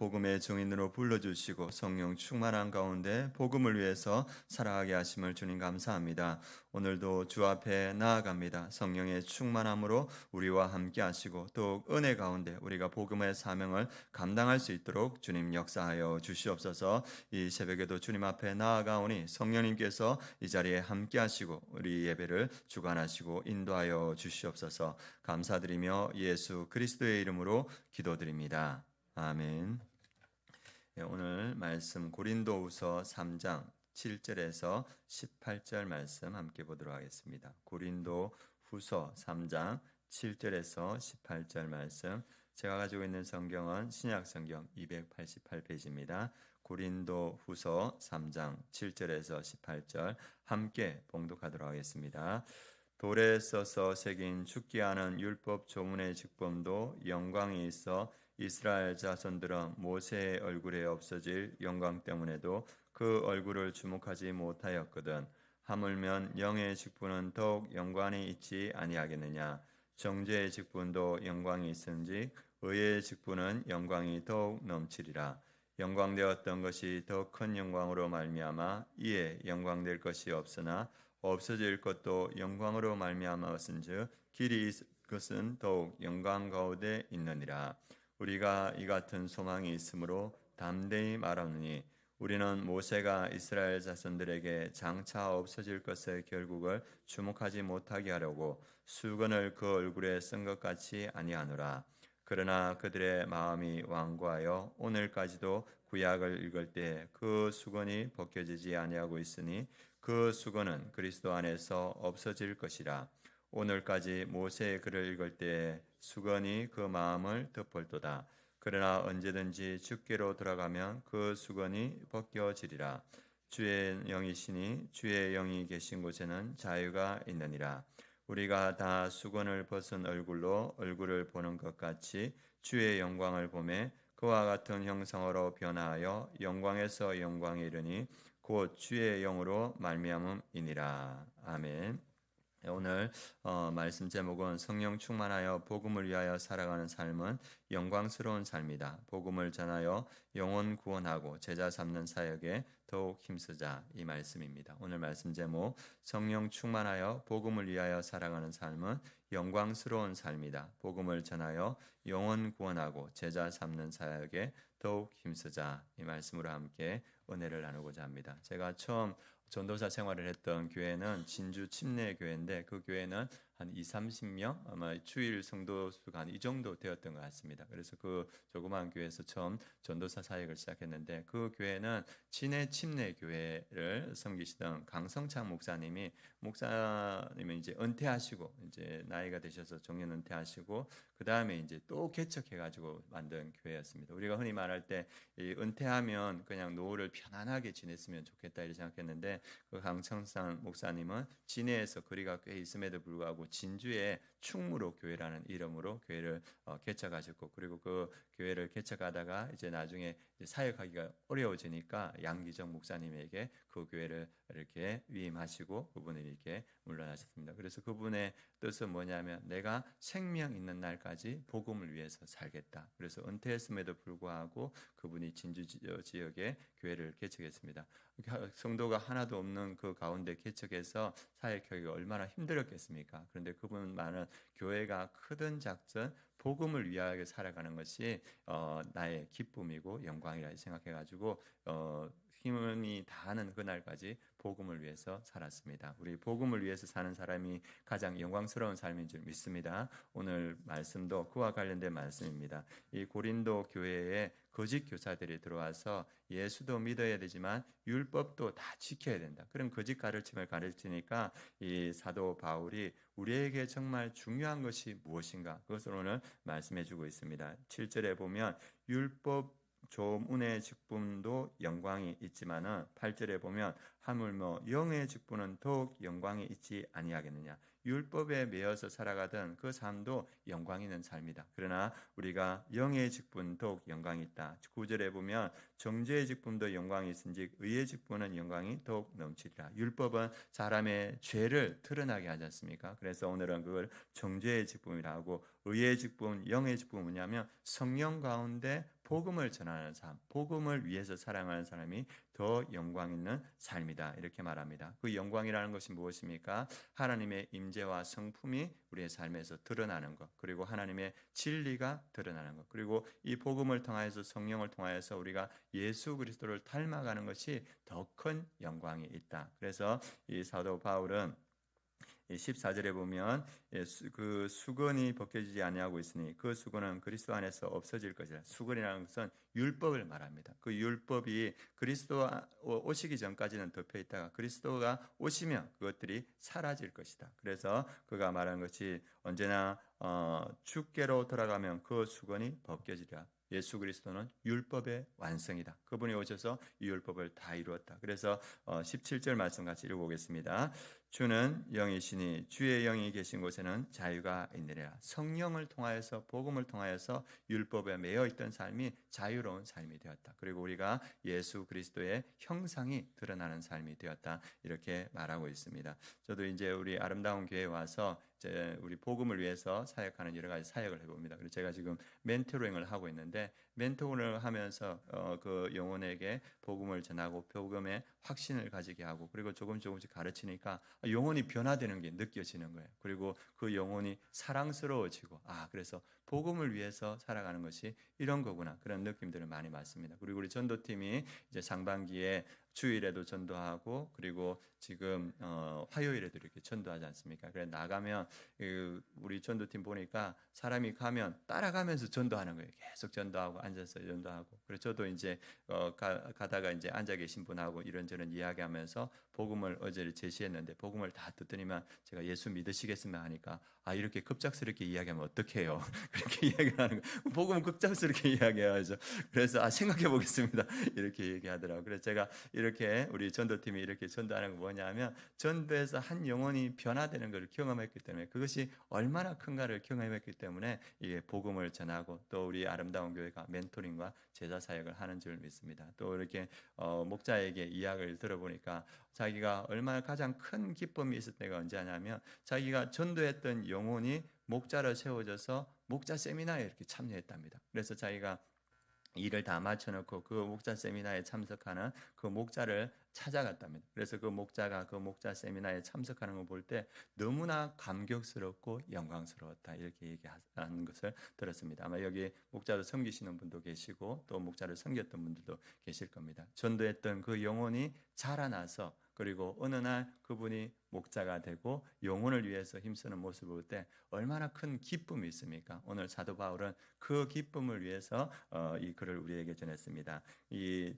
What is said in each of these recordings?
복음의 증인으로 불러주시고 성령 충만한 가운데 복음을 위해서 살아가게 하심을 주님 감사합니다. 오늘도 주 앞에 나아갑니다. 성령의 충만함으로 우리와 함께 하시고 또 은혜 가운데 우리가 복음의 사명을 감당할 수 있도록 주님 역사하여 주시옵소서. 이 새벽에도 주님 앞에 나아가오니 성령님께서 이 자리에 함께 하시고 우리 예배를 주관하시고 인도하여 주시옵소서. 감사드리며 예수 그리스도의 이름으로 기도드립니다. 아멘. 오늘 말씀 고린도후서 3장 7절에서 18절 말씀 함께 보도록 하겠습니다. 고린도후서 3장 7절에서 18절 말씀, 제가 가지고 있는 성경은 신약성경 288페이지입니다. 고린도후서 3장 7절에서 18절 함께 봉독하도록 하겠습니다. 돌에 써서 새긴 죽게 하는 율법 조문의 직범도 영광이 있어 이스라엘 자손들은 모세의 얼굴에 없어질 영광 때문에도 그 얼굴을 주목하지 못하였거든. 하물면 영의 직분은 더욱 영광이 있지 아니하겠느냐. 정죄의 직분도 영광이 있은지 의의 직분은 영광이 더욱 넘치리라. 영광되었던 것이 더 큰 영광으로 말미암아 이에 영광될 것이 없으나 없어질 것도 영광으로 말미암았은즉 길이 것은 더욱 영광 가운데 있느니라. 우리가 이 같은 소망이 있으므로 담대히 말하노니 우리는 모세가 이스라엘 자손들에게 장차 없어질 것의 결국을 주목하지 못하게 하려고 수건을 그 얼굴에 쓴 것 같이 아니하노라. 그러나 그들의 마음이 완고하여 오늘까지도 구약을 읽을 때 그 수건이 벗겨지지 아니하고 있으니 그 수건은 그리스도 안에서 없어질 것이라. 오늘까지 모세의 글을 읽을 때 수건이 그 마음을 덮을도다. 그러나 언제든지 주께로 돌아가면 그 수건이 벗겨지리라. 주의 영이시니 주의 영이 계신 곳에는 자유가 있느니라. 우리가 다 수건을 벗은 얼굴로 얼굴을 보는 것 같이 주의 영광을 보매 그와 같은 형상으로 변화하여 영광에서 영광에 이르니 곧 주의 영으로 말미암음이니라. 아멘. 오늘 말씀 제목은 성령 충만하여 복음을 위하여 살아가는 삶은 영광스러운 삶이다. 복음을 전하여 영혼 구원하고 제자 삼는 사역에 더욱 힘쓰자, 이 말씀입니다. 오늘 말씀 제목, 성령 충만하여 복음을 위하여 살아가는 삶은 영광스러운 삶이다. 복음을 전하여 영혼 구원하고 제자 삼는 사역에 더욱 힘쓰자, 이 말씀으로 함께 은혜를 나누고자 합니다. 제가 처음 전도사 생활을 했던 교회는 진주 침례 교회인데 그 교회는 한 20-30명, 아마 주일 성도 수가 한 이 정도 되었던 것 같습니다. 그래서 그 조그마한 교회에서 처음 전도사 사역을 시작했는데 그 교회는 진해 침례 교회를 섬기시던 강성창 목사님이 이제 은퇴하시고 이제 나이가 되셔서 정년 은퇴하시고 그 다음에 이제 또 개척해가지고 만든 교회였습니다. 우리가 흔히 말할 때 이 은퇴하면 그냥 노후를 편안하게 지냈으면 좋겠다 이렇게 생각했는데 그 강성상 목사님은 진해에서 거리가 꽤 있음에도 불구하고 진주의 충무로 교회라는 이름으로 교회를 개척하셨고, 그리고 그 교회를 개척하다가 이제 나중에 이제 사역하기가 어려워지니까 양기정 목사님에게 그 교회를 이렇게 위임하시고 그분이 이렇게 물러나셨습니다. 그래서 그분의 뜻은 뭐냐면 내가 생명 있는 날까지 복음을 위해서 살겠다. 그래서 은퇴했음에도 불구하고 그분이 진주 지역에 교회를 개척했습니다. 성도가 하나도 없는 그 가운데 개척해서 사역하기가 얼마나 힘들었겠습니까? 그런데 그분만은 교회가 크든 작든 복음을 위하여 살아가는 것이 나의 기쁨이고 영광이라 생각해가지고 힘이 다하는 그날까지 복음을 위해서 살았습니다. 우리 복음을 위해서 사는 사람이 가장 영광스러운 삶인 줄 믿습니다. 오늘 말씀도 그와 관련된 말씀입니다. 이 고린도 교회에 거짓 교사들이 들어와서 예수도 믿어야 되지만 율법도 다 지켜야 된다. 그런 거짓 가르침을 가르치니까 이 사도 바울이 우리에게 정말 중요한 것이 무엇인가? 그것을 오늘 말씀해 주고 있습니다. 7절에 보면 율법 조문의 직분도 영광이 있지만은 8절에 보면 하물며 영의 직분은 더욱 영광이 있지 아니하겠느냐. 율법에 매여서 살아가던 그 삶도 영광 있는 삶이다. 그러나 우리가 영의 직분 더욱 영광이 있다. 9절에 보면 정죄의 직분도 영광이 있은즉 의의 직분은 영광이 더욱 넘치리라. 율법은 사람의 죄를 드러나게 하지 않습니까? 그래서 오늘은 그걸 정죄의 직분이라고 하고, 의의 직분, 영의 직분은 뭐냐면 성령 가운데 복음을 전하는 삶, 복음을 위해서 살아가는 사람이 더 영광 있는 삶이다 이렇게 말합니다. 그 영광이라는 것이 무엇입니까? 하나님의 임재와 성품이 우리의 삶에서 드러나는 것, 그리고 하나님의 진리가 드러나는 것, 그리고 이 복음을 통하여서 성령을 통하여서 우리가 예수 그리스도를 닮아가는 것이 더 큰 영광이 있다. 그래서 이 사도 바울은 14절에 보면 그 수건이 벗겨지지 아니하고 있으니 그 수건은 그리스도 안에서 없어질 것이라. 수건이라는 것은 율법을 말합니다. 그 율법이 그리스도 오시기 전까지는 덮여 있다가 그리스도가 오시면 그것들이 사라질 것이다. 그래서 그가 말한 것이 언제나 주께로 돌아가면 그 수건이 벗겨지리라. 예수 그리스도는 율법의 완성이다. 그분이 오셔서 이 율법을 다 이루었다. 그래서 17절 말씀 같이 읽어보겠습니다. 주는 영이시니 주의 영이 계신 곳에는 자유가 있느니라. 성령을 통하여서 복음을 통하여서 율법에 매여 있던 삶이 자유로운 삶이 되었다. 그리고 우리가 예수 그리스도의 형상이 드러나는 삶이 되었다. 이렇게 말하고 있습니다. 저도 이제 우리 아름다운 교회에 와서 이제 우리 복음을 위해서 사역하는 여러 가지 사역을 해봅니다. 그래서 제가 지금 멘토링을 하고 있는데 멘토링을 하면서 그 영혼에게 복음을 전하고 복음의 확신을 가지게 하고 그리고 조금씩 가르치니까 영혼이 변화되는 게 느껴지는 거예요. 그리고 그 영혼이 사랑스러워지고 그래서 복음을 위해서 살아가는 것이 이런 거구나 그런 느낌들을 많이 받습니다. 그리고 우리 전도팀이 이제 상반기에 주일에도 전도하고 그리고 지금 화요일에도 이렇게 전도하지 않습니까? 그래 나가면 우리 전도팀 보니까 사람이 가면 따라가면서 전도하는 거예요. 계속 전도하고 앉아서 전도하고. 그래서 저도 이제 가다가 이제 앉아 계신 분하고 이런저런 이야기하면서 복음을 어제 제시했는데 복음을 다 듣더니만 제가 예수 믿으시겠으면 하니까 이렇게 급작스럽게 이야기하면 어떡해요? 그렇게 이야기를 하는 거예요. 복음은 급작스럽게 이야기해야죠. 그래서 생각해 보겠습니다. 이렇게 얘기하더라고요. 그래서 제가 이렇게 우리 전도팀이 이렇게 전도하는 건 뭐냐면 전도에서 한 영혼이 변화되는 것을 경험했기 때문에 그것이 얼마나 큰가를 경험했기 때문에 이게 복음을 전하고 또 우리 아름다운 교회가 멘토링과 제자 사역을 하는 줄 믿습니다. 또 이렇게 목자에게 이야기를 들어보니까 자기가 얼마나 가장 큰 기쁨이 있을 때가 언제냐면 자기가 전도했던 영혼이 목자로 세워져서 목자 세미나에 이렇게 참여했답니다. 그래서 자기가 일을 다 마쳐놓고 그 목자 세미나에 참석하는 그 목자를 찾아갔답니다. 그래서 그 목자가 그 목자 세미나에 참석하는 걸 볼 때 너무나 감격스럽고 영광스러웠다 이렇게 얘기하는 것을 들었습니다. 아마 여기 목자를 섬기시는 분도 계시고 또 목자를 섬겼던 분들도 계실 겁니다. 전도했던 그 영혼이 자라나서 그리고 어느 날 그분이 목자가 되고 영혼을 위해서 힘쓰는 모습을 볼 때 얼마나 큰 기쁨이 있습니까? 오늘 사도 바울은 그 기쁨을 위해서 이 글을 우리에게 전했습니다. 이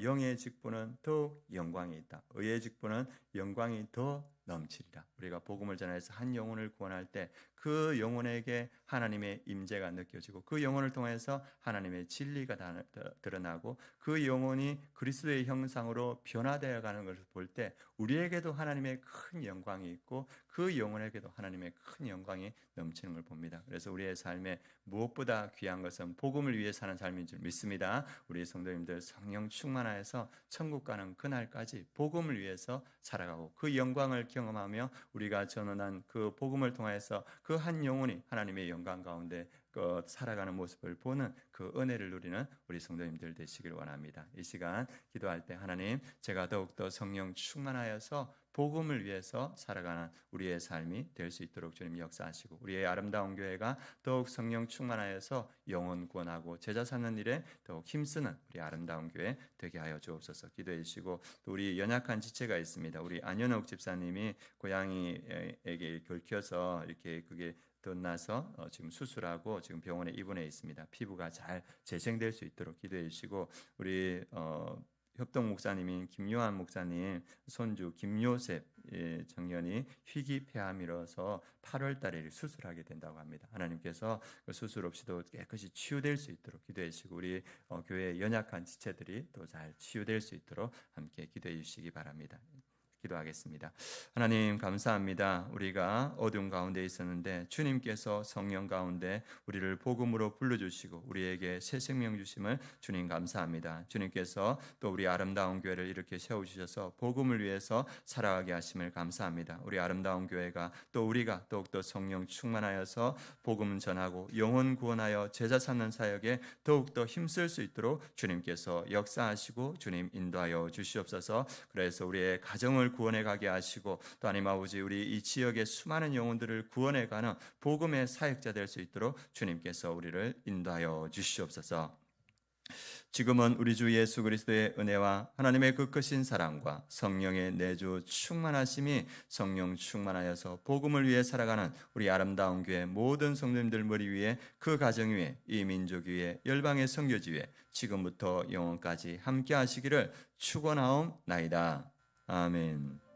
영의 직분은 더욱 영광이 있다. 의의 직분은 영광이 더 넘치리라. 우리가 복음을 전해서 한 영혼을 구원할 때 그 영혼에게 하나님의 임재가 느껴지고 그 영혼을 통해서 하나님의 진리가 드러나고 그 영혼이 그리스도의 형상으로 변화되어 가는 것을 볼 때 우리에게도 하나님의 큰 영광이 있고 그 영혼에게도 하나님의 큰 영광이 넘치는 걸 봅니다. 그래서 우리의 삶에 무엇보다 귀한 것은 복음을 위해 사는 삶인 줄 믿습니다. 우리 성도님들 성령 충만하여서 천국 가는 그날까지 복음을 위해서 살아가고 그 영광을 경험하며 우리가 전언한 그 복음을 통해서 그 한 영혼이 하나님의 영광 가운데 살아가는 모습을 보는 그 은혜를 누리는 우리 성도님들 되시길 원합니다. 이 시간 기도할 때 하나님 제가 더욱더 성령 충만하여서 복음을 위해서 살아가는 우리의 삶이 될 수 있도록 주님 역사하시고 우리의 아름다운 교회가 더욱 성령 충만하여서 영혼 구원하고 제자 찾는 일에 더욱 힘쓰는 우리 아름다운 교회 되게 하여 주옵소서. 기도해 주시고 또 우리 연약한 지체가 있습니다. 우리 안현옥 집사님이 고양이에게 긁혀서 이렇게 그게 덧나서 지금 수술하고 지금 병원에 입원해 있습니다. 피부가 잘 재생될 수 있도록 기도해 주시고 우리 협동 목사님인 김요한 목사님 손주 김요셉 청년이 희귀 폐암이라서 8월 달에 수술하게 된다고 합니다. 하나님께서 그 수술 없이도 깨끗이 치유될 수 있도록 기도해 주시고 우리 교회의 연약한 지체들이 또 잘 치유될 수 있도록 함께 기도해 주시기 바랍니다. 기도하겠습니다. 하나님 감사합니다. 우리가 어둠 가운데 있었는데 주님께서 성령 가운데 우리를 복음으로 불러주시고 우리에게 새 생명 주심을 주님 감사합니다. 주님께서 또 우리 아름다운 교회를 이렇게 세워주셔서 복음을 위해서 살아가게 하심을 감사합니다. 우리 아름다운 교회가 또 우리가 더욱더 성령 충만하여서 복음 전하고 영혼 구원하여 제자 삼는 사역에 더욱더 힘쓸 수 있도록 주님께서 역사하시고 주님 인도하여 주시옵소서. 그래서 우리의 가정을 구원해 가게 하시고 또 하나님 아버지 우리 이 지역의 수많은 영혼들을 구원해 가는 복음의 사역자 될 수 있도록 주님께서 우리를 인도하여 주시옵소서. 지금은 우리 주 예수 그리스도의 은혜와 하나님의 그 크신 사랑과 성령의 내주 충만하심이 성령 충만하여서 복음을 위해 살아가는 우리 아름다운 교회 모든 성도님들 머리 위에 그 가정 위에 이 민족 위에 열방의 선교지 위에 지금부터 영원까지 함께 하시기를 축원하옵나이다. 아멘.